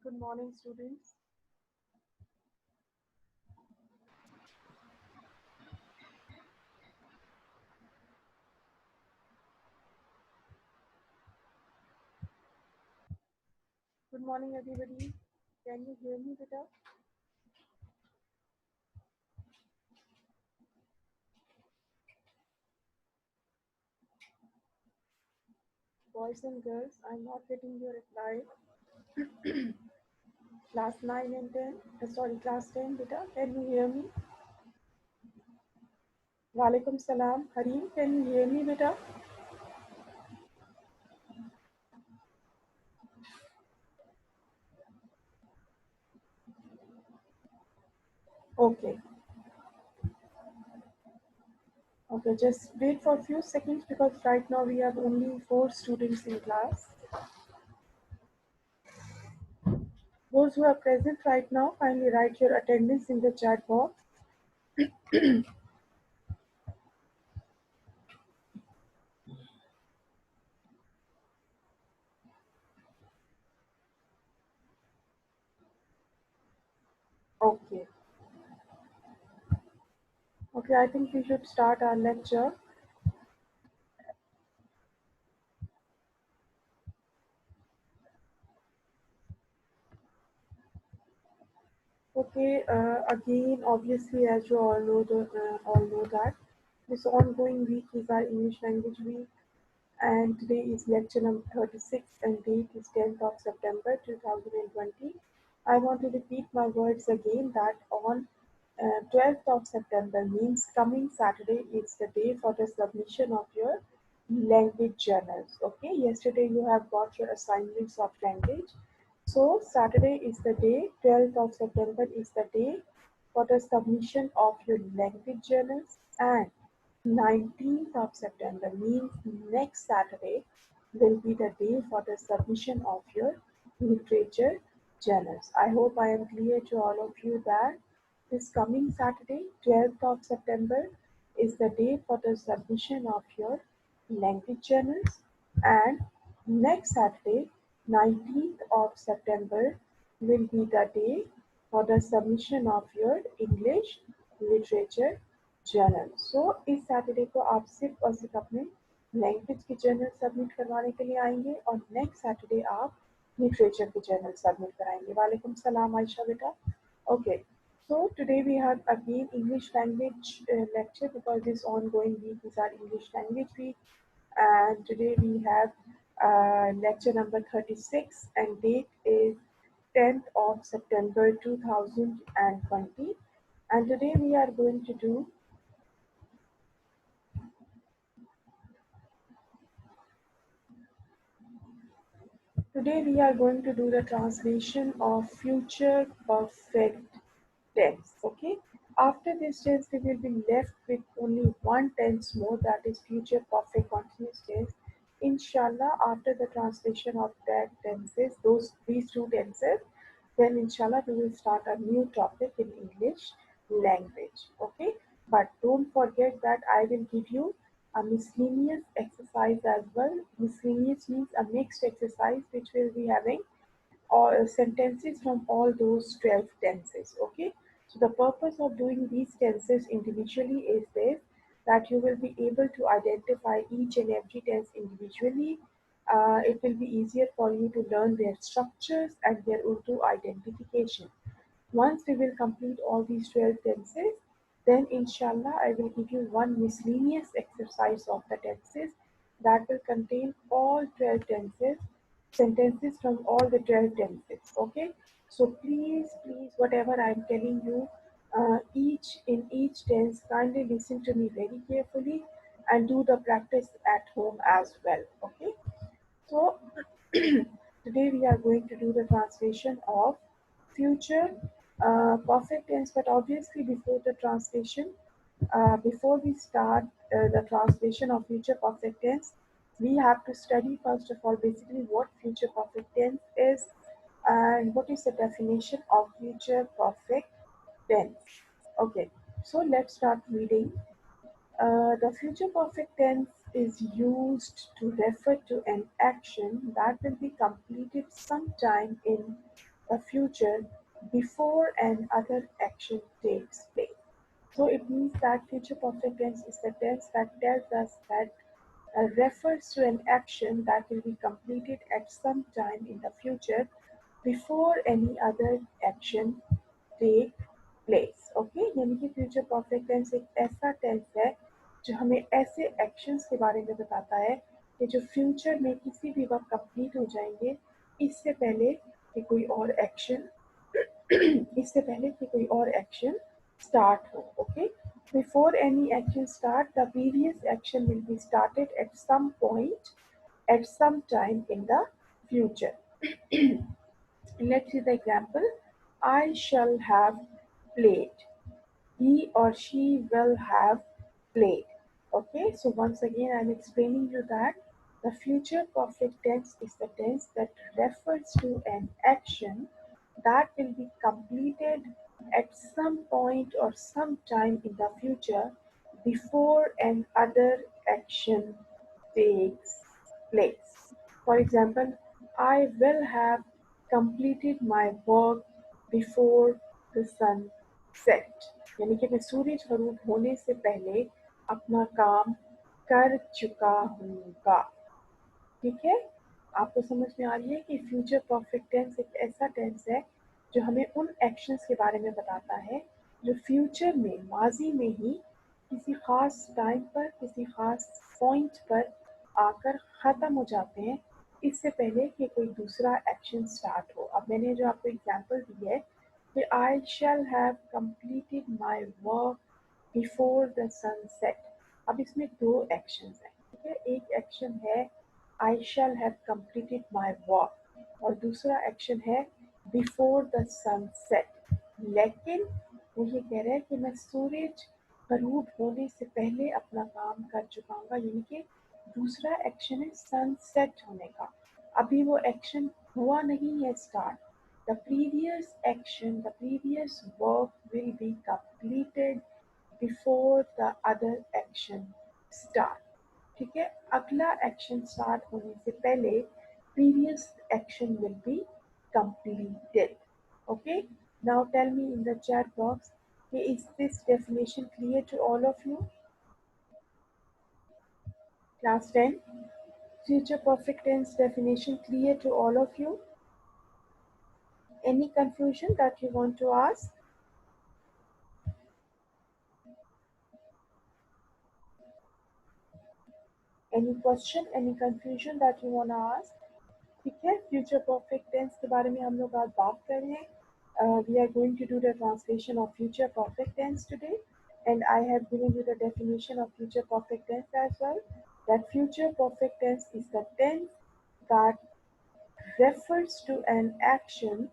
Good morning, students. Good morning, everybody. Can you hear me better? Boys and girls, I'm not getting your reply. Class 9 and 10, sorry, class 10, beta, can you hear me? Walaikum salam. Harim, can you hear me, beta? Okay. Okay, just wait for a few seconds because right now we have only 4 students in class. Those who are present right now, kindly write your attendance in the chat box. Okay. Okay, I think we should start our lecture. Okay, again, obviously, as you all know that this ongoing week is our English language week, and today is lecture number 36, and date is 10th of September 2020. I want to repeat my words again that on 12th of September means coming Saturday is the day for the submission of your language journals. Okay, yesterday you have got your assignments of language. So Saturday is the day, 12th of September is the day for the submission of your language journals, and 19th of September means next Saturday will be the day for the submission of your literature journals. I hope I am clear to all of you that this coming Saturday, 12th of September, is the day for the submission of your language journals, and next Saturday, 19th of September, will be the day for the submission of your English literature journal so इस Saturday को आप सिर्फ और सिर्फ अपने language के journal submit करवाने के लिए आएंगे और नेक्स्ट सैटरडे आप लिटरेचर के जर्नल सबमिट कराएंगे वालेकुम सलाम आयशा बेटा okay so today we have again English language lecture because this ongoing week is our English language week and today we have lecture number 36 and date is 10th of September 2020 and today we are going to do Today we are going to do the translation of future perfect tense. Okay. After this tense, we will be left with only one tense more, that is future perfect continuous tense. Inshallah, after the translation of that tenses, these two tenses, then inshallah we will start a new topic in English language. Okay. But don't forget that I will give you a miscellaneous exercise as well. Miscellaneous means a mixed exercise which will be having all sentences from all those 12 tenses. Okay. So the purpose of doing these tenses individually is this, that you will be able to identify each and every tense individually. It will be easier for you to learn their structures and their Urdu identification. Once we will complete all these 12 tenses, then inshallah I will give you one miscellaneous exercise of the tenses that will contain all 12 tenses, sentences from all the 12 tenses. Okay, so please, whatever I am telling you, each tense, kindly listen to me very carefully and do the practice at home as well. Okay, so today we are going to do the translation of future perfect tense, but obviously before the translation, before we start the translation of future perfect tense, we have to study first of all basically what future perfect tense is and what is the definition of future perfect tense. Okay, so let's start reading. The future perfect tense is used to refer to an action that will be completed sometime in the future before an other action takes place. So it means that future perfect tense is the tense that tells us that refers to an action that will be completed at some time in the future before any other action take place. Okay, यानी कि future perfect tense एक ऐसा tense है जो हमें ऐसे actions के बारे में बताता है कि जो फ्यूचर में किसी भी वक्त कंप्लीट हो जाएंगे इससे पहले कि कोई और एक्शन इससे पहले कि कोई और एक्शन start हो. Okay, before any action start, the previous action will be started at some point at some time in the future. Let's see the example. I shall have played. He or she will have played. Okay, so once again, I'm explaining you that the future perfect tense is the tense that refers to an action that will be completed at some point or some time in the future before an other action takes place. For example, I will have completed my work before the sun set. यानी कि मैं सूरज गरूब होने से पहले अपना काम कर चुका हूँगा. ठीक है, आपको समझ में आ रही है कि फ्यूचर परफेक्ट टेंस एक ऐसा टेंस है जो हमें उन एक्शंस के बारे में बताता है जो फ्यूचर में माजी में ही किसी खास टाइम पर किसी खास पॉइंट पर आकर ख़त्म हो जाते हैं इससे पहले कि कोई दूसरा एक्शन स्टार्ट हो. अब मैंने जो आपको एग्जांपल दी है कि I shall have completed my work before the sunset. अब इसमें दो एक्शंस हैं. ठीक है, एक एक्शन है I shall have completed my work और दूसरा एक्शन है बिफोर द सनसेट. लेकिन वो ये कह रहा है कि मैं सूरज गरूब होने से पहले अपना काम कर चुका हूँ, यानी कि दूसरा एक्शन है सनसेट होने का. अभी वो एक्शन हुआ नहीं है start. The previous action, the previous work will be completed before the other action start. ठीक है, अगला एक्शन स्टार्ट होने से पहले previous action will be completed. Okay, now tell me in the chat box, is this definition clear to all of you? Class 10, future perfect tense definition clear to all of you? Any confusion that you want to ask? Any question, any confusion that you want to ask? ठीक है, future perfect tense के बारे में हम लोग आज बात कर रहे हैं. We are going to do the translation of future perfect tense today, and I have given you the definition of future perfect tense as well. That future perfect tense is the tense that refers to an action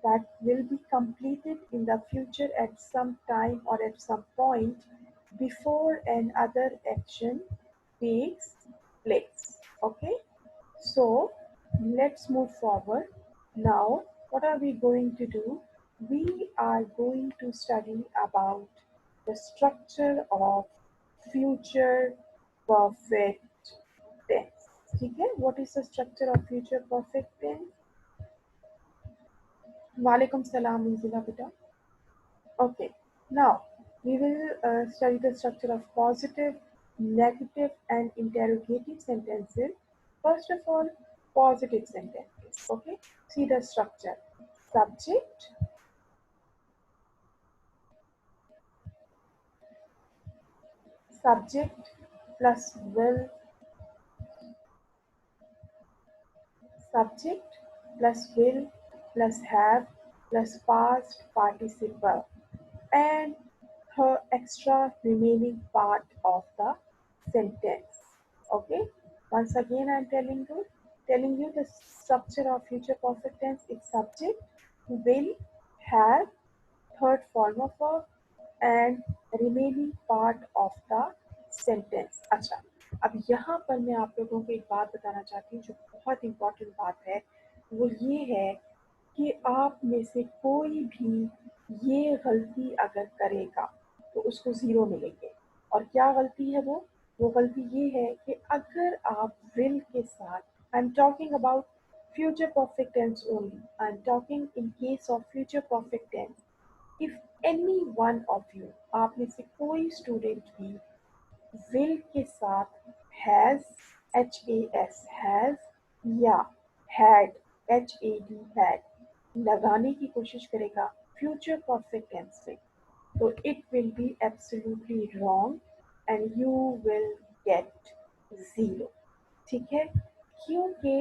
that will be completed in the future at some time or at some point before another action takes place. Okay, so let's move forward. Now, what are we going to do? We are going to study about the structure of future perfect tense. ठीक है, what is the structure of future perfect tense? Walaikum salam, Munzila beta. Okay, now we will study the structure of positive, negative, and interrogative sentences. First of all, positive sentences. Okay, see the structure. Subject, subject plus will, subject plus will plus have plus past participle and her extra remaining part of the sentence. Okay, once again I'm telling you the structure of future perfect tense is subject, will, have, third form of verb and remaining part of the sentence. अच्छा, अब यहाँ पर मैं आप लोगों को एक बात बताना चाहती हूँ जो बहुत इम्पोर्टेंट बात है. वो ये है कि आप में से कोई भी ये गलती अगर करेगा तो उसको ज़ीरो मिलेंगे. और क्या गलती है वो गलती ये है कि अगर आप विल के साथ, I am talking about future perfect tense only. I'm talking in case of future perfect tense. If any one of you, आप में से कोई स्टूडेंट भी will के साथ has has या had had लगाने की कोशिश करेगा फ्यूचर परफेक्ट टेंस में, तो it will be absolutely wrong and you will get zero. ठीक है, क्योंकि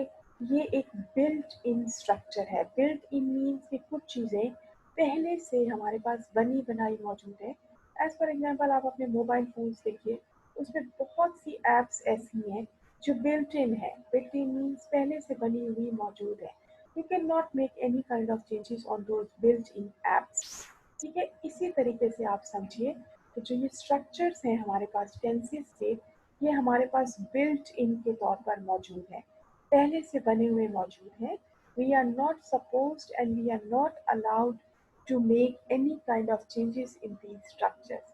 ये एक बिल्ट इन स्ट्रक्चर है। बिल्ट इन मीन्स कि कुछ चीज़ें पहले से हमारे पास बनी बनाई मौजूद है। एज फॉर एग्जांपल आप अपने मोबाइल फोन्स देखिए, उसमें बहुत सी एप्स ऐसी हैं जो बिल्ट इन है। बिल्ट इन मीन्स पहले से बनी हुई मौजूद है। You can not make any kind of changes on those built in apps. ठीक है, इसी तरीके से आप समझिए कि जो ये स्ट्रक्चर्स हैं हमारे पास टेंसेस के, ये हमारे पास बिल्ट इन के तौर पर मौजूद है, पहले से बने हुए मौजूद हैं। We are not supposed and we are not allowed to make any kind of changes in these structures.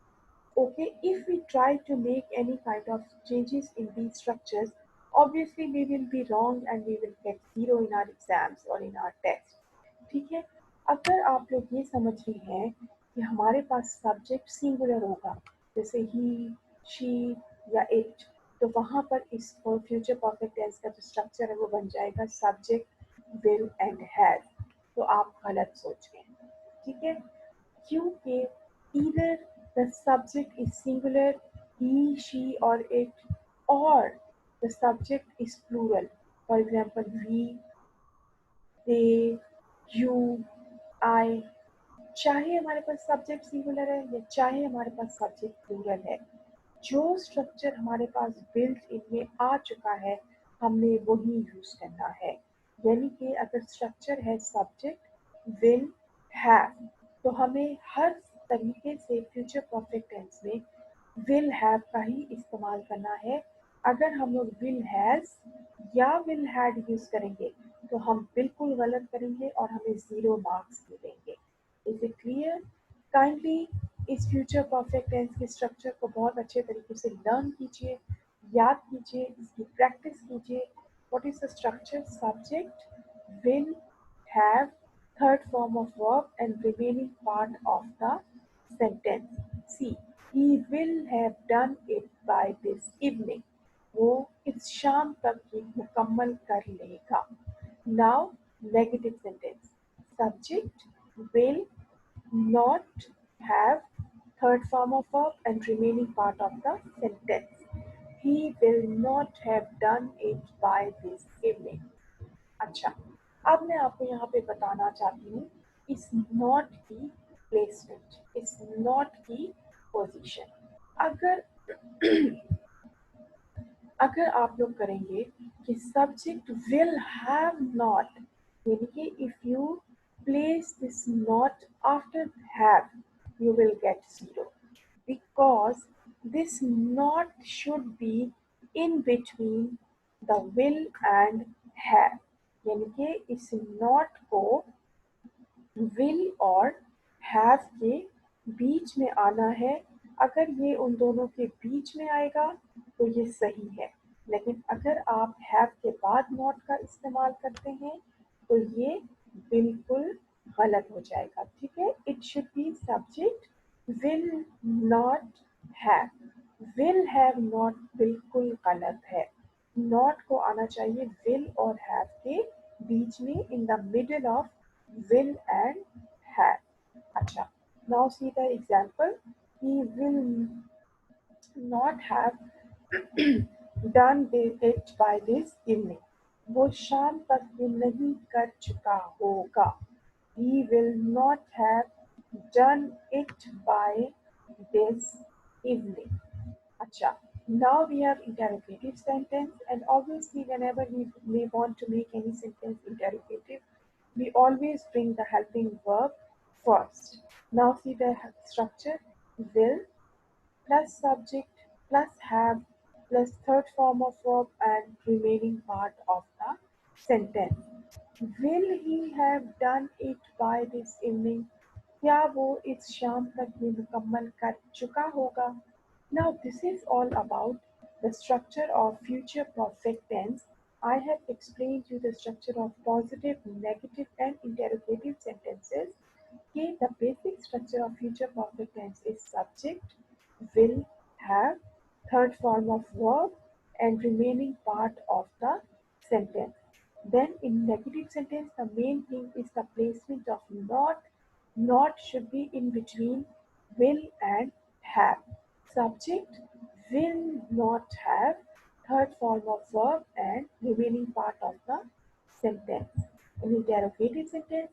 Okay, if we try to make any kind of changes in these structures, obviously we will be wrong and we will get zero in our exams or in our tests. ठीक है, अगर आप लोग ये समझ रहे हैं कि हमारे पास सब्जेक्ट सिंगुलर होगा, जैसे ही, शी या इट, तो वहाँ पर इस फ्यूचर परफेक्ट टेंस का जो स्ट्रक्चर है वो बन जाएगा सब्जेक्ट विल एंड हैज। तो आप गलत सोच गए। ठीक है, क्योंकि either the subject is singular, he, she or it, or the subject is plural. For example, we, they, you, I। चाहे हमारे पास सब्जेक्ट सिंगुलर है या चाहे हमारे पास सब्जेक्ट प्लूरल है, जो स्ट्रक्चर हमारे पास बिल्ट इनमें आ चुका है हमने वही यूज करना है। यानी कि अगर स्ट्रक्चर है सब्जेक्ट विल हैव, तो हमें हर तरीके से फ्यूचर परफेक्ट टेंस में विल हैव का ही इस्तेमाल करना है। अगर हम लोग विल हैज या विल हैड यूज करेंगे तो हम बिल्कुल गलत करेंगे और हमें ज़ीरो मार्क्स मिलेंगे। Is it clear? काइंडली इस फ्यूचर परफेक्ट टेंस के स्ट्रक्चर को बहुत अच्छे तरीके से लर्न कीजिए, याद कीजिए, इसकी प्रैक्टिस कीजिए। What is the structure? Subject will have, third form of verb and remaining part of the sentence. See, he will have done it by this evening. वो इस शाम तक ये मुकम्मल कर लेगा। Now, negative sentence. Subject will not have, third form of verb and remaining part of the sentence. He will not have done it by this evening. अच्छा, अब मैं आपको यहाँ पे बताना चाहती हूँ इस नॉट की प्लेसमेंट, इस नॉट की पोजीशन। अगर अगर आप लोग करेंगे कि सब्जेक्ट विल हैव नॉट, यानी कि if you place this not after have, you will get zero because this not should be in between the will and have। यानी कि इस नॉट को विल और हैव के बीच में आना है। अगर ये उन दोनों के बीच में आएगा तो ये सही है, लेकिन अगर आप हैव के बाद नॉट का इस्तेमाल करते हैं तो ये बिल्कुल गलत हो जाएगा। ठीक है, it should be subject will not have. Will have not बिल्कुल गलत है, नॉट को आना चाहिए विल और हैव के बीच में, in the middle of will and have। अच्छा, now see the example. He will not have done it by this evening. वो शाम तक ये नहीं कर चुका होगा। He will not have done it by this evening। अच्छा, now we have interrogative sentence, and obviously whenever we may want to make any sentence interrogative, we always bring the helping verb first। Now see the structure: will plus subject plus have plus third form of verb and remaining part of the sentence। Will he have done it by this evening? क्या वो इस शाम तक ये मुकम्मल कर चुका होगा? Now this is all about the structure of future perfect tense I have explained you the structure of positive, negative, and interrogative sentences. Okay, the basic structure of future perfect tense is subject, will, have, third form of verb, and remaining part of the sentence. Then in negative sentence, the main thing is the placement of not. Not should be in between will and have. Subject will not have, third form of verb, and remaining part of the sentence. In interrogative sentence,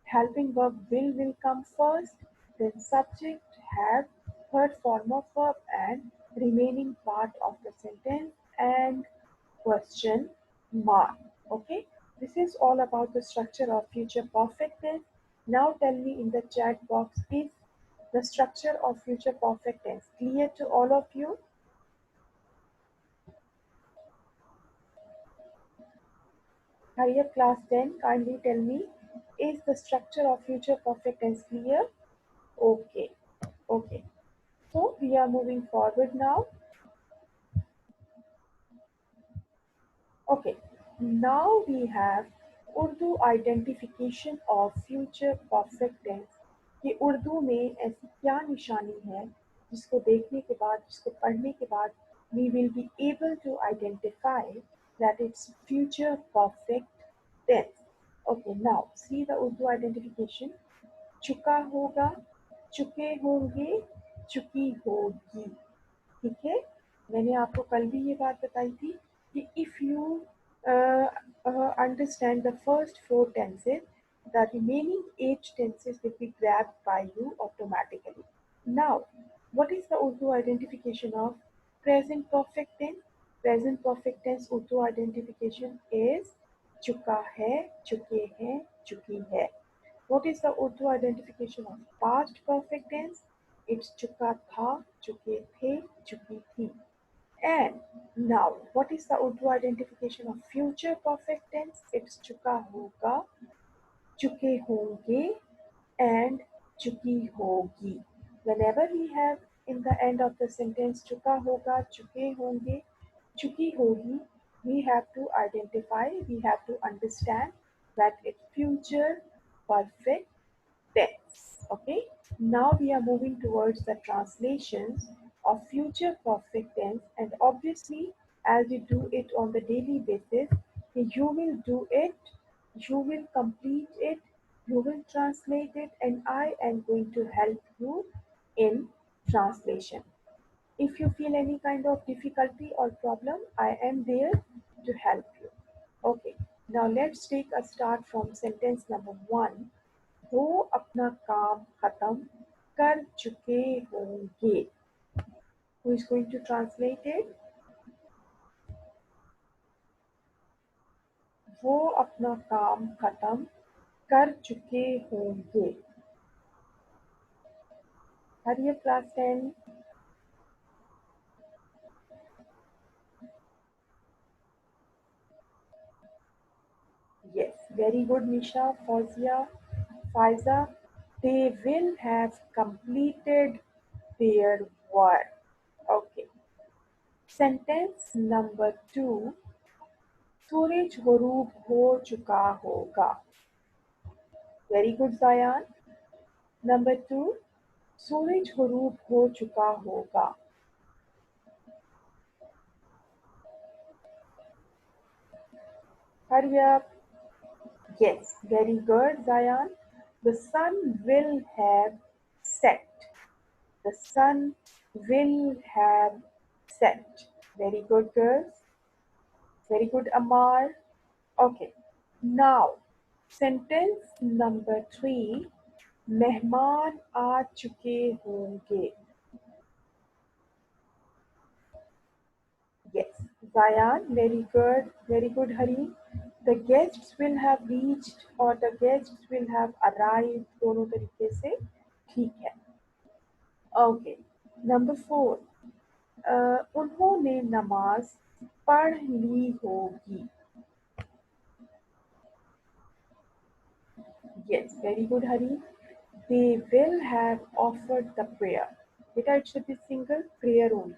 helping verb will come first, then subject, have, third form of verb, and remaining part of the sentence, and question mark. Okay, this is all about the structure of future perfect tense. Now tell me in the chat box, is the structure of future perfect tense clear to all of you? Hurry up, class 10, kindly tell me, is the structure of future perfect tense clear? Okay, okay. So we are moving forward now. Okay, now we have Urdu identification of future perfect tense कि उर्दू में ऐसी क्या निशानी है जिसको देखने के बाद, जिसको पढ़ने के बाद we will be able to identify that it's future perfect tense. Okay, now see the Urdu identification. चुका होगा, चुके होंगे, चुकी होगी. ठीक है, मैंने आपको कल भी ये बात बताई थी कि if you understand the first four tenses, the remaining eight tenses will be grabbed by you automatically. Now, what is the Urdu identification of present perfect tense? Present perfect tense Urdu identification is चुका है, चुके हैं, चुकी है. What is the Urdu identification of past perfect tense? It's चुका था, चुके थे, चुकी थी. And now, what is the Urdu identification of future perfect tense? It's चुका होगा, चुके होंगे, and चुकी होगी. Whenever we have in the end of the sentence चुका होगा, चुके होंगे, चुकी होगी, we have to identify, we have to understand that it's future perfect tense. Okay, now we are moving towards the translations of future perfect tense, and obviously, as you do it on the daily basis, you will do it, you will complete it, you will translate it, and I am going to help you in translation. If you feel any kind of difficulty or problem, I am there to help you. Okay, now let's take a start from sentence number one. वो अपना काम खत्म कर चुके होंगे. Who is going to translate it? वो अपना काम खत्म कर चुके होंगे. Hurry up, class 10. Yes, very good, Nisha, Fauzia, Faiza. They will have completed their work. Okay. Sentence number two. सूरज गरूब हो चुका होगा. Very good, Zayan. Number two. सूरज गरूब हो चुका होगा. Hurry up. Yes, very good, Zayan. The sun will have set. The sun will have set. Very good, girls. Very good, Amar. Okay. Now, sentence number three. मेहमान आ चुके होंगे. Yes, Zayan, very good, Hari. The guests will have reached or the guests will have arrived. दोनों तरीके से ठीक है. Okay. Number four. उन्होंने नमाज पढ़ ली होगी. Yes, very good, Hari. They will have offered the prayer. Beta, it should be single prayer only.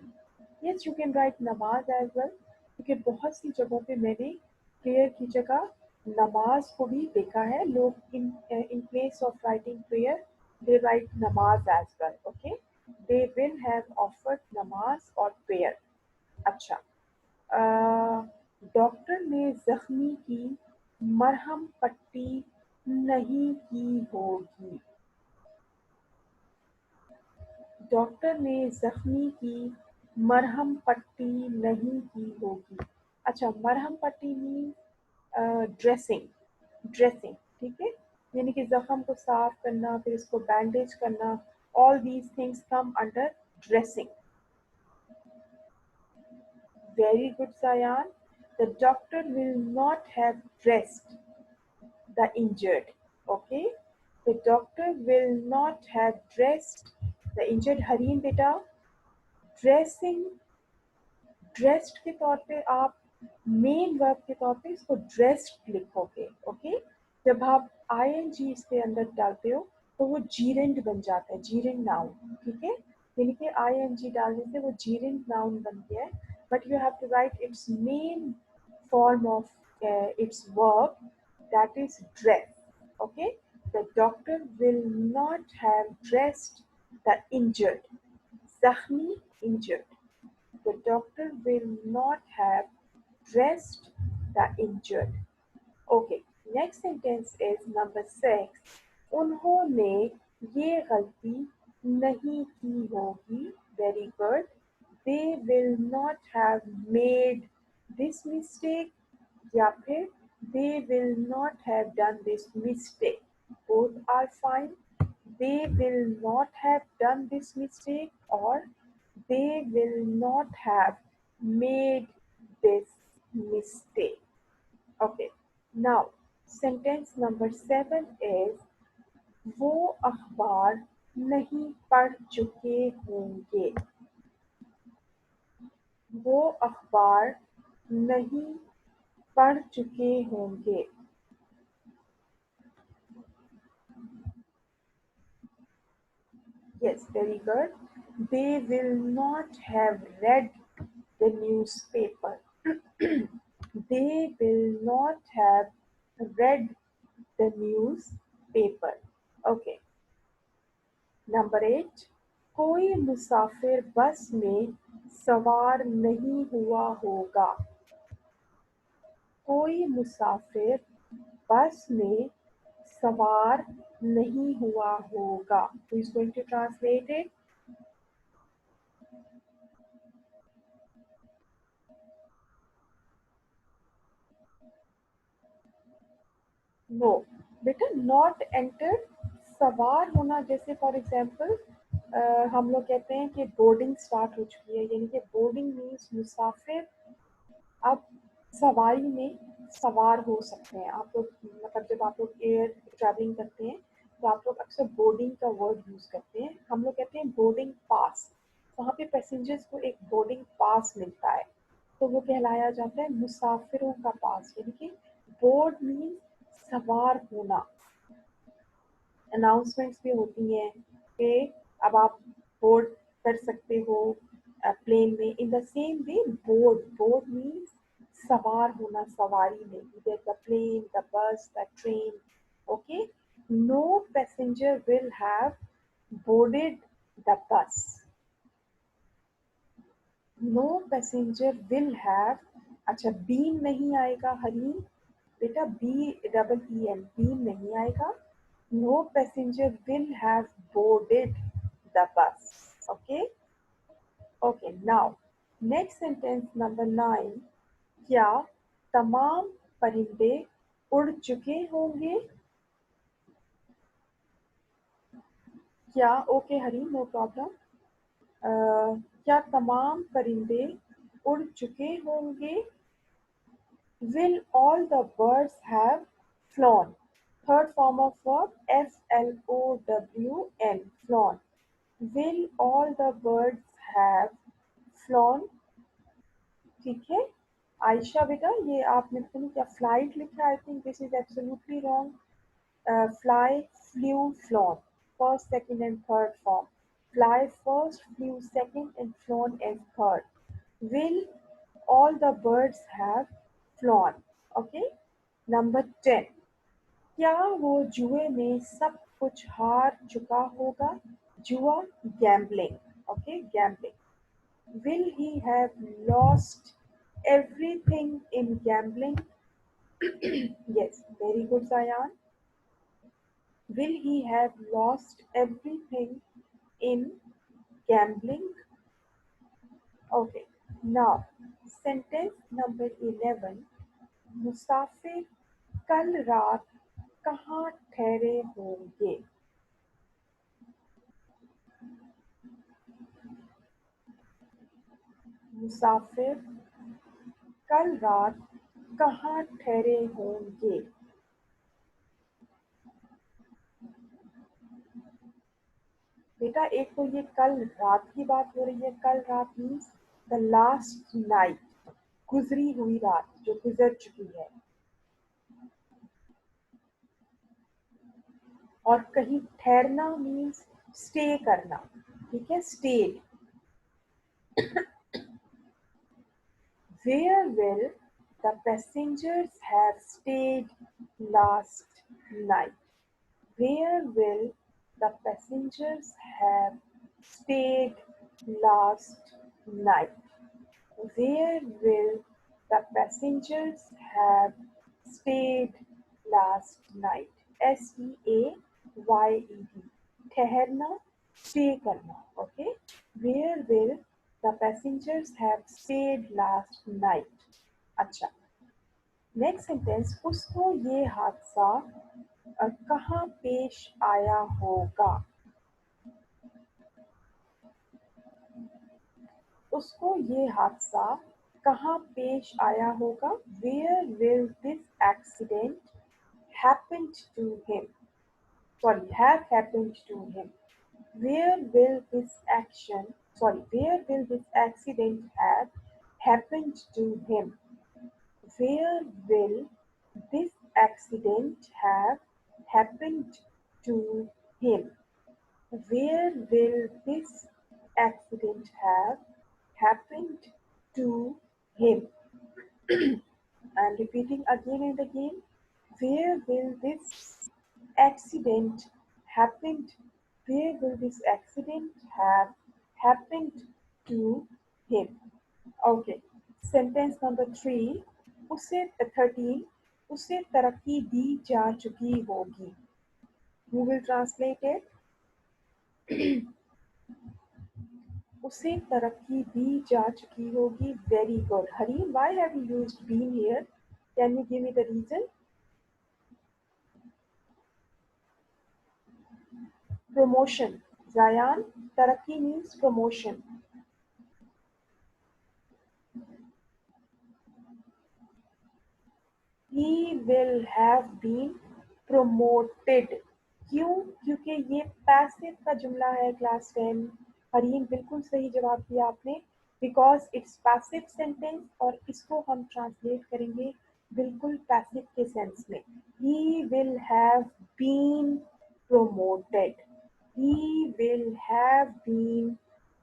Yes, you can write namaz as well. क्योंकि बहुत सी जगहों पे मैंने प्रेयर की जगह नमाज को भी देखा है, लोग in place of writing prayer they write namaz as well, okay, they will have offered namaz और प्रेयर। अच्छा, डॉक्टर ने जख्मी की मरहम पट्टी नहीं की होगी। डॉक्टर ने जख्मी की मरहम पट्टी नहीं की होगी। अच्छा, मरहम पट्टी मीन ड्रेसिंग, ड्रेसिंग, ठीक है, यानी कि जख्म को साफ करना, फिर इसको बैंडेज करना, all these things come under dressing. Very good, Sayan. The doctor will not have dressed the injured. Okay? The doctor will not have dressed the injured. हरीन बेटा, ड्रेसिंग, ड्रेस्ड के तौर पे आप मेन वर्ब के तौर पे इसको ड्रेस्ड लिखोगे। ओके, जब आप आईएनजी इसके अंदर डालते हो तो वो जीरेंड बन जाता है, जीरेंड नाउन, ठीक है, यानी कि आईएनजी डालने से वो जीरेंड नाउन बन गया है, but you have to write its main form of its verb, that is dress. Okay, the doctor will not have dressed the injured. Zahmi, injured. The doctor will not have dressed the injured. Okay, next sentence is number 6. उन्होंने ये गलती नहीं की होगी. Very good. They will not have made this mistake, या फिर they will not have done this mistake. Both are fine. They will not have done this mistake, or they will not have made this mistake. Okay, now sentence number 7 is वो अखबार नहीं पढ़ चुके होंगे। वो अखबार नहीं पढ़ चुके होंगे। Yes, very good. They will not have read the newspaper. They will not have read the newspaper. Okay. Number 8, कोई मुसाफिर बस में सवार नहीं हुआ होगा। कोई मुसाफिर बस में सवार नहीं हुआ होगा। Who is going to translate it? No बेटा, नॉट एंटर, सवार होना, जैसे फॉर एग्जाम्पल हम लोग कहते हैं कि बोर्डिंग स्टार्ट हो चुकी है, यानी कि बोर्डिंग मीन्स मुसाफिर अब सवारी में सवार हो सकते हैं। आप लोग मतलब जब आप लोग एयर ट्रैवलिंग करते हैं तो आप लोग अक्सर बोर्डिंग का वर्ड यूज करते हैं, हम लोग कहते हैं बोर्डिंग पास। वहाँ पे पैसेंजर्स को एक बोर्डिंग पास मिलता है, तो वो कहलाया जाता है मुसाफिरों का पास, यानी कि बोर्ड मीन्स सवार होना। अनाउंसमेंट्स भी होती हैं कि अब आप बोर्ड कर सकते हो प्लेन में। In the same way board, board means सवार होना, सवारी में, इधर the plane, the bus, the train. Okay, no passenger will have boarded the bus. No passenger will have, अच्छा बीन नहीं आएगा हरीन बेटा, B double E N, been नहीं आएगा। No passenger will have boarded the bus. Okay, okay, now next sentence number 9, क्या तमाम परिंदे उड़ चुके होंगे? क्या, ओके हरी, नो प्रॉब्लम। क्या तमाम परिंदे उड़ चुके होंगे? Will all the birds have flown? Third form of verb, flown, flown. Will all the birds have flown? ठीक है, आयशा बेटा, ये आपने पता नहीं क्या फ्लाइट लिखा है, I think this is absolutely wrong. Fly, flu, flown, first, second and third form. Fly first, flew second, and flown as third. Will all the birds have flown. Okay. Number 10. क्या वो जुए में सब कुछ हार चुका होगा? जुआ, gambling. Okay, gambling. Will he have lost everything in gambling? Yes, very good, Zayan. Will he have lost everything in gambling? Okay, now sentence number 11. मुसाफिर कल रात कहाँ ठहरे होंगे? मुसाफिर कल रात कहाँ ठहरे होंगे? बेटा एक तो ये कल रात की बात हो रही है, कल रात मीन्स द लास्ट नाइट, गुजरी हुई रात जो गुजर चुकी है, और कहीं ठहरना मीन्स स्टे करना, ठीक है, state. Where will the passengers have stayed last night? Where will the passengers have stayed last night? Where will the passengers have stayed last night? SEAYED. ठहरना, स्टे करना. Okay. Where will the passengers have stayed last night? अच्छा. Next sentence, उसको ये हादसा कहाँ पेश आया होगा? उसको ये हादसा कहाँ पेश आया होगा? Where will this accident happened to him? Sorry, have happened to him. Where will this where will this accident have happened to him? Where will this accident have happened to him? Where will this accident have happened to him? I'm repeating again and again. Where will this accident happened? Where will this accident have happened to him? Okay. Sentence number 3. उसे 13. उसे तरक्की दी जा चुकी होगी. Who will translate it? उसे तरक्की दी जा चुकी होगी. Very good. Harim, why have you used been here? Can you give me the reason? Promotion. Zayan, tarakki means promotion. He will have been promoted. क्यों? क्योंकि ये पैसिव का जुमला है क्लास 10. हरीम बिल्कुल सही जवाब दिया आपने. बिकॉज इट्स पैसिव सेंटेंस और इसको हम ट्रांसलेट करेंगे बिल्कुल पैसिव के सेंस में. He will have been promoted. He will have been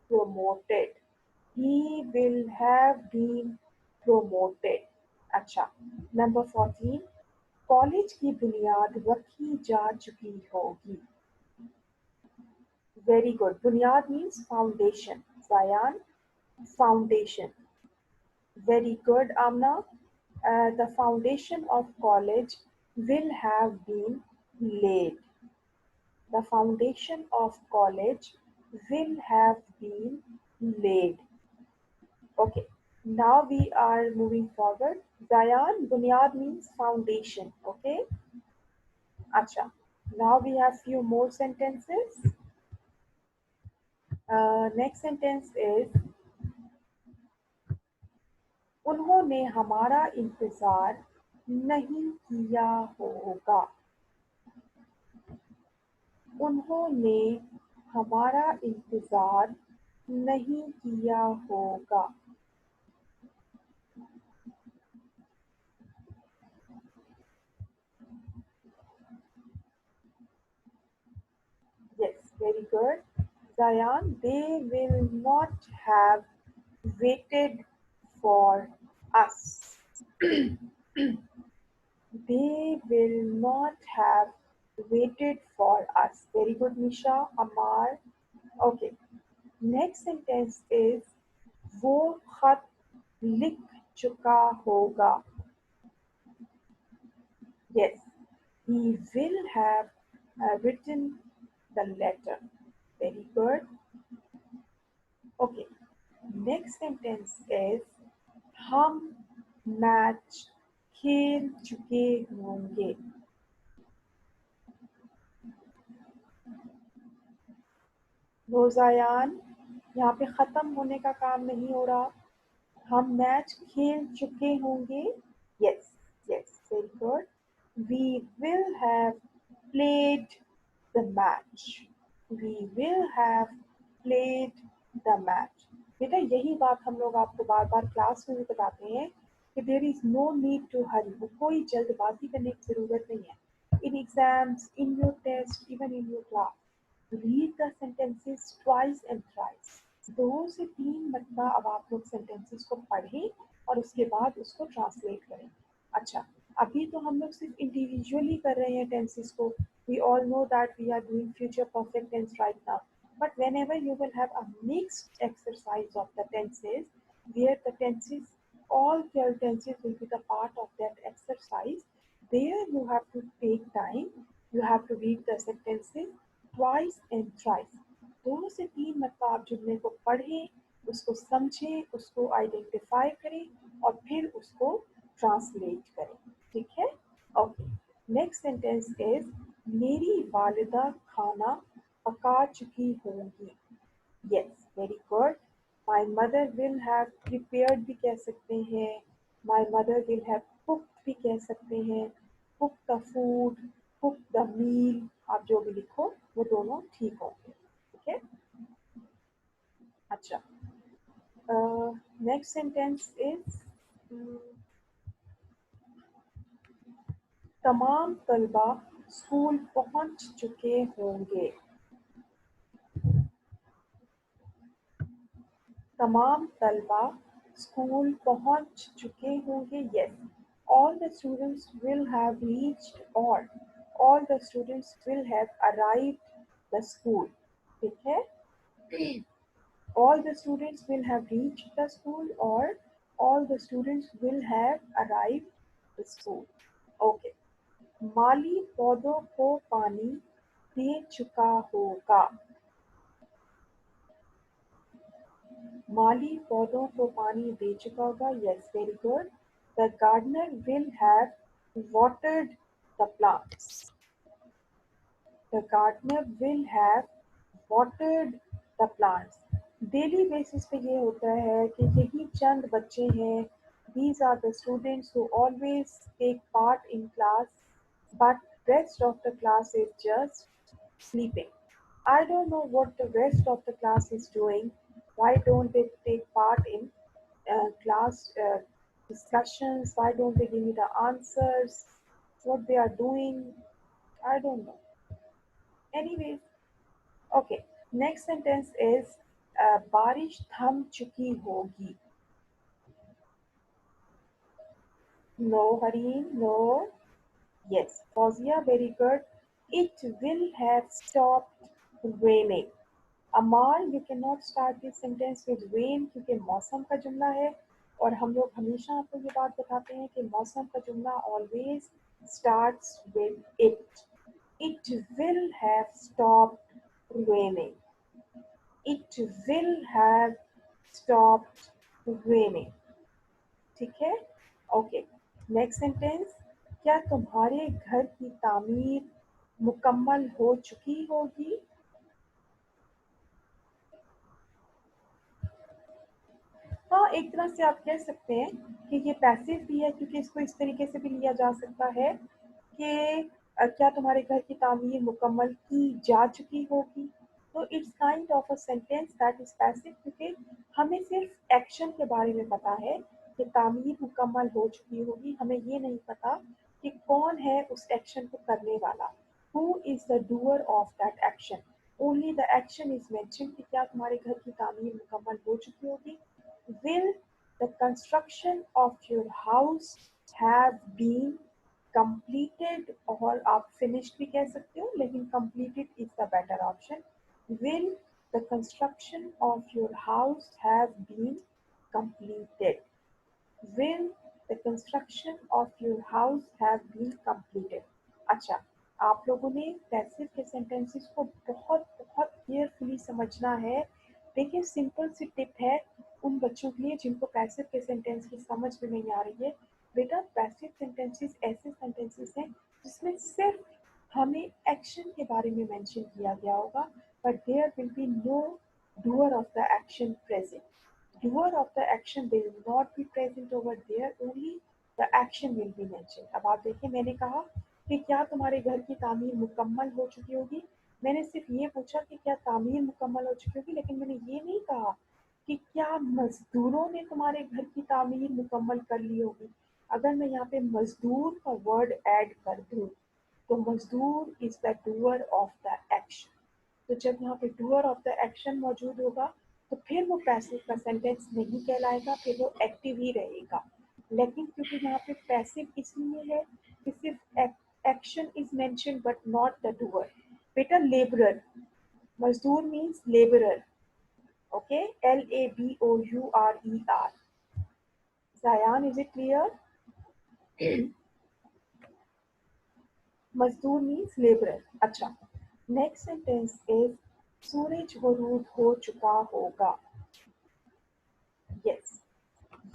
promoted. He will have been promoted. अच्छा. नंबर 14. कॉलेज की बुनियाद रखी जा चुकी होगी. Very good. बुनियाद means foundation. Zayan, foundation. Very good, Amna. The foundation of college will have been laid. The foundation of college will have been laid. Okay. Now we are moving forward. Zayan, bunyad means foundation. Okay. Acha. Now we have few more sentences. Next sentence is, उन्होंने हमारा इंतजार नहीं किया होगा. उन्होंने हमारा इंतजार नहीं किया होगा. Yes, very good. Zayan, they will not have waited for us. They will not have waited for us. Very good, Nisha, Amar. Okay. Next sentence is वो खत लिख चुका होगा. Yes, he will have written the letter. Very good. Okay. Next sentence is हम match खेल चुके होंगे. रोजायान, यहाँ पे खत्म होने का काम नहीं हो रहा. हम मैच खेल चुके होंगे. Yes, yes, very good. We will have played the match. We will have played the match. बेटा यही बात हम लोग आपको बार बार क्लास में भी बताते हैं कि there is no need to hurry. कोई जल्दबाजी करने की जरूरत नहीं है. In exams, in your test, even in your class, read the sentences twice and thrice. 2 से 3 मरतबा अब आप लोग सेंटेंसेस को पढ़ें और उसके बाद उसको ट्रांसलेट करें. अच्छा, अभी तो हम लोग सिर्फ इंडिविजुअली कर रहे हैं टेंसेस को. We all know that we are doing future perfect tense right now. But whenever you will have a mixed exercise of the tenses, where the tenses, all 12 tenses will be the part of that exercise, there you have to take time, you have to read the sentences twice and thrice. 2 से 3 मरतबा आप जुमले को पढ़ें, उसको समझें, उसको identify करें और फिर उसको ट्रांसलेट करें. ठीक है? ओके. नेक्स्ट सेंटेंस इज मेरी वालिदा खाना पका चुकी होंगी. Yes, very good. My mother will have prepared भी कह सकते हैं. My mother will have cooked भी कह सकते हैं. Cook the food, cook the meal, आप जो भी लिखो वो दोनों ठीक होंगे. ठीक है? अच्छा. नेक्स्ट सेंटेंस इज तमाम तलबा स्कूल पहुंच चुके होंगे. तमाम तलबा स्कूल पहुंच चुके होंगे. Yes, all the students will have reached, or all the students will have arrived the school. ठीक है? All the students will have reached the school, or all the students will have arrived the school. Okay. माली पौधों को पानी दे चुका होगा. माली पौधों को पानी दे चुका होगा. Yes, very good. The gardener will have watered the plants. The gardener will have watered the plants. Daily basis पे ये होता है कि यही चंद बच्चे हैं. These are the students who always take part in class, but rest of the class is just sleeping. I don't know what the rest of the class is doing. Why don't they take part in class discussions? Why don't they give me the answers? What they are doing? I don't know. Anyways, okay. Next sentence is बारिश थम चुकी होगी. No, Hareen, no. Yes, Fauziya, very good. It will have stopped raining. Amar, you cannot start this sentence with rain क्योंकि मौसम का जुमला है और हम लोग हमेशा आपको ये बात बताते हैं कि मौसम का जुमला always starts with it. It will have stopped raining. It will have stopped raining. ठीक है? ओके. नेक्स्ट सेंटेंस, क्या तुम्हारे घर की तामीर मुकम्मल हो चुकी होगी? हाँ, एक तरह से आप कह सकते हैं कि ये पैसिव भी है क्योंकि इसको इस तरीके से भी लिया जा सकता है कि क्या तुम्हारे घर की तामीर मुकम्मल की जा चुकी होगी. तो it's kind of a sentence that is passive क्योंकि हमें सिर्फ एक्शन के बारे में पता है कि तामीर मुकम्मल हो चुकी होगी. हमें ये नहीं पता कि कौन है उस एक्शन को करने वाला. Who is the doer of that action. Only the action is mention कि क्या तुम्हारे घर की तामीर मुकम्मल हो चुकी होगी. Will The construction of your house have been completed, और आप finished भी कह सकते हो, लेकिन completed is the better option. Will the construction of your house have been completed? Will the construction of your house have been completed? अच्छा, आप लोगों ने पैसिव के सेंटेंसेस को बहुत बहुत केयरफुली समझना है. देखिए, सिंपल सी टिप है उन बच्चों के लिए जिनको पैसिव के सेंटेंस की समझ में नहीं आ रही है. बेटा, पैसिव सेंटेंसेस ऐसे सेंटेंसेस हैं जिसमें सिर्फ हमें एक्शन के बारे में मेंशन किया गया होगा, but there will be no doer of the action present. Doer of the action will not be present over there, only the action will be mentioned. अब आप देखिए, मैंने कहा कि क्या तुम्हारे घर की तामीर मुकम्मल हो चुकी होगी. मैंने सिर्फ ये पूछा कि क्या तामीर मुकम्मल हो चुकी होगी, लेकिन मैंने ये नहीं कहा कि क्या मजदूरों ने तुम्हारे घर की तामीर मुकम्मल कर ली होगी. अगर मैं यहाँ पे मजदूर का वर्ड ऐड कर दूँ तो मजदूर is the doer of the action. तो जब यहाँ पे डूअर ऑफ द एक्शन मौजूद होगा तो फिर वो पैसिव का सेंटेंस नहीं कहलाएगा, फिर वो एक्टिव ही रहेगा. लेकिन क्योंकि यहाँ पे पैसिव इसलिए है कि सिर्फ action is mention but not the doer. बेटा, लेबरर, मजदूर means labourer. Okay, LABOURER. Zayan, is it clear? मजदूर मीन्स लेबरर. अच्छा, नेक्स्ट सेंटेंस इज सूरज गुरूब हो चुका होगा. यस,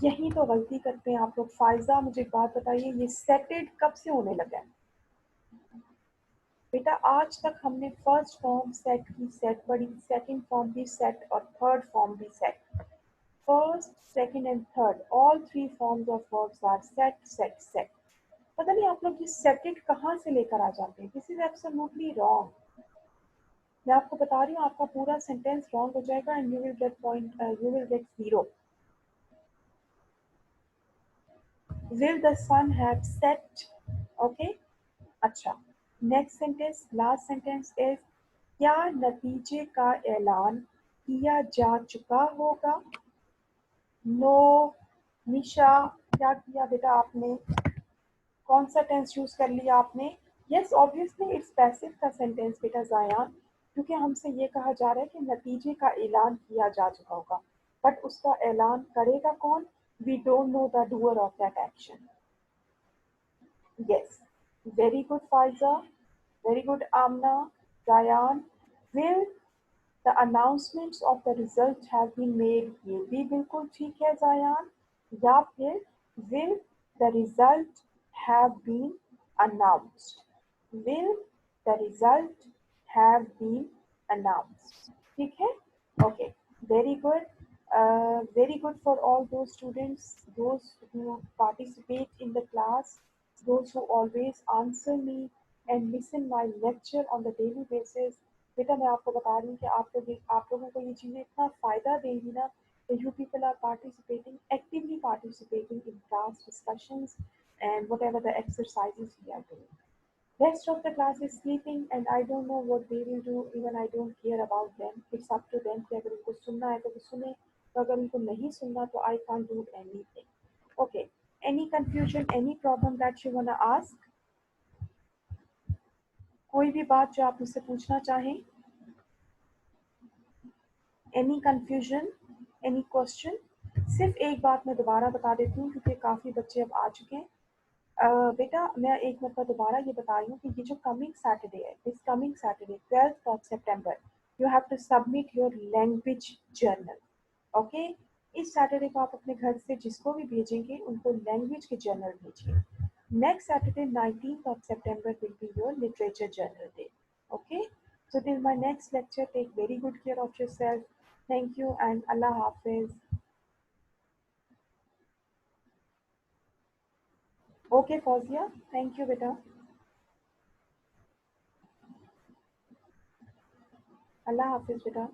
यही तो गलती करते हैं आप लोग. फायजा, मुझे एक बात बताइए, ये सेटेड कब से होने लगा है? बेटा, आज तक हमने फर्स्ट फॉर्म सेट की सेट पढ़ी, सेकंड फॉर्म भी सेट और थर्ड फॉर्म भी set. First, second and third, all three forms of verbs are set set set. पता नहीं आप लोग ये सेटेड कहाँ से लेकर आ जाते हैं. This is absolutely wrong. मैं आपको बता रही हूँ, आपका पूरा सेंटेंस रॉन्ग हो जाएगा and you will get point, you will get 0. Will the sun have set? Okay. अच्छा, next sentence, last sentence is क्या नतीजे का ऐलान किया जा चुका होगा? नो. निशा, क्या किया बेटा आपने? कौन सा टेंस यूज कर लिया आपने? यस, ऑब्वियसली इट्स पैसिव का सेंटेंस बेटा जायान, क्योंकि हमसे ये कहा जा रहा है कि नतीजे का ऐलान किया जा चुका होगा, बट उसका ऐलान करेगा कौन? We don't know the doer of that action. Yes, very good Faiza, very good Amna, Zayan. Will the announcements of the result have been made? ये भी बिल्कुल ठीक है Zayan. या फिर will the result have been announced? Will the result have been announced? ठीक है? Okay, very good. Very good for all those students, those who participate in the class, those who always answer me and listen my lecture on the daily basis. बेटा, मैं आपको बता रही हूँ कि आप लोगों को ये चीज़ें इतना फ़ायदा देंगी ना. You people are participating, actively participating in class discussions and whatever the exercises we are doing. Rest of the class is sleeping and I don't know what they will do. Even I don't care about them. It's up to them कि अगर उनको सुनना है तो वो सुने, तो अगर उनको नहीं सुनना तो I can't do anything. Okay. Any confusion, any problem that you wanna ask? कोई भी बात जो आप मुझसे पूछना चाहें? Any confusion, any question? सिर्फ एक बात मैं दोबारा बता देती हूँ क्योंकि काफ़ी बच्चे अब आ चुके हैं. बेटा, मैं एक मतलब दोबारा ये बता रही हूँ कि ये जो कमिंग सैटरडे है, this coming Saturday 12th of September, you have to submit your language journal. Okay, इस सैटरडे को आप अपने घर से जिसको भी भेजेंगे उनको लैंग्वेज के जर्नल भेजिए. Next Saturday 19th of September will be your literature journal day. Okay, so till my next lecture, take very good care of yourself. Thank you and Allah Hafiz. Okay, Fazia, thank you beta. Allah Hafiz beta.